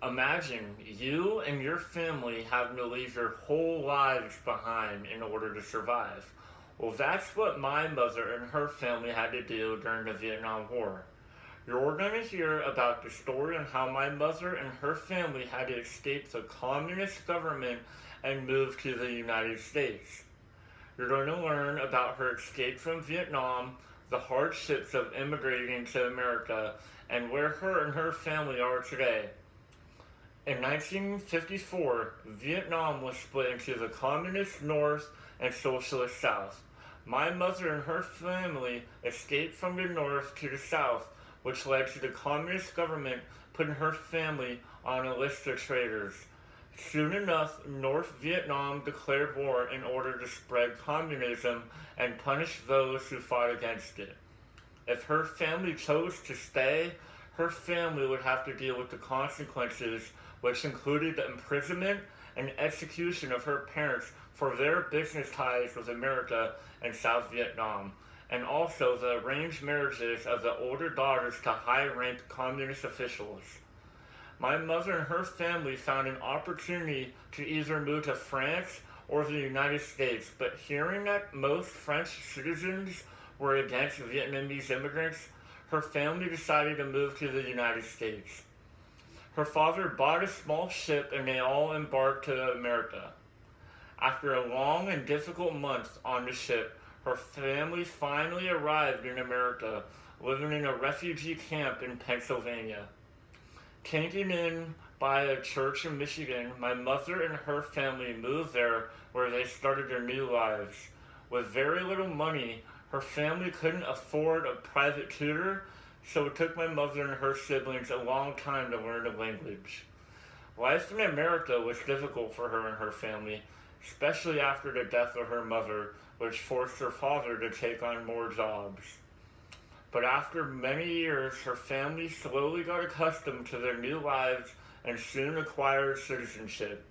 Imagine you and your family having to leave your whole lives behind in order to survive. Well, that's what my mother and her family had to do during the Vietnam War. You're going to hear about the story on how my mother and her family had to escape the communist government and move to the United States. You're going to learn about her escape from Vietnam, the hardships of immigrating to America, and where her and her family are today. In 1954, Vietnam was split into the Communist North and Socialist South. My mother and her family escaped from the North to the South, which led to the Communist government putting her family on a list of traitors. Soon enough, North Vietnam declared war in order to spread communism and punish those who fought against it. If her family chose to stay, her family would have to deal with the consequences, which included the imprisonment and execution of her parents for their business ties with America and South Vietnam, and also the arranged marriages of the older daughters to high-ranked communist officials. My mother and her family found an opportunity to either move to France or the United States, but hearing that most French citizens were against Vietnamese immigrants, her family decided to move to the United States. Her father bought a small ship and they all embarked to America. After a long and difficult month on the ship, her family finally arrived in America, living in a refugee camp in Pennsylvania. Taken in by a church in Michigan, my mother and her family moved there where they started their new lives. With very little money, her family couldn't afford a private tutor, so it took my mother and her siblings a long time to learn the language. Life in America was difficult for her and her family, especially after the death of her mother, which forced her father to take on more jobs. But after many years, her family slowly got accustomed to their new lives and soon acquired citizenship.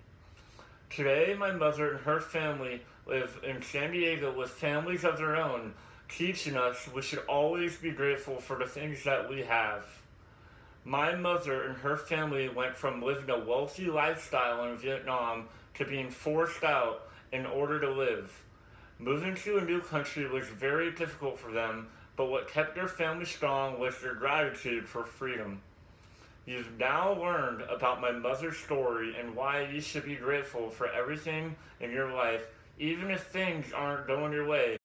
Today, my mother and her family live in San Diego with families of their own, teaching us we should always be grateful for the things that we have. My mother and her family went from living a wealthy lifestyle in Vietnam to being forced out in order to live. Moving to a new country was very difficult for them, but what kept their family strong was their gratitude for freedom. You've now learned about my mother's story and why you should be grateful for everything in your life, even if things aren't going your way,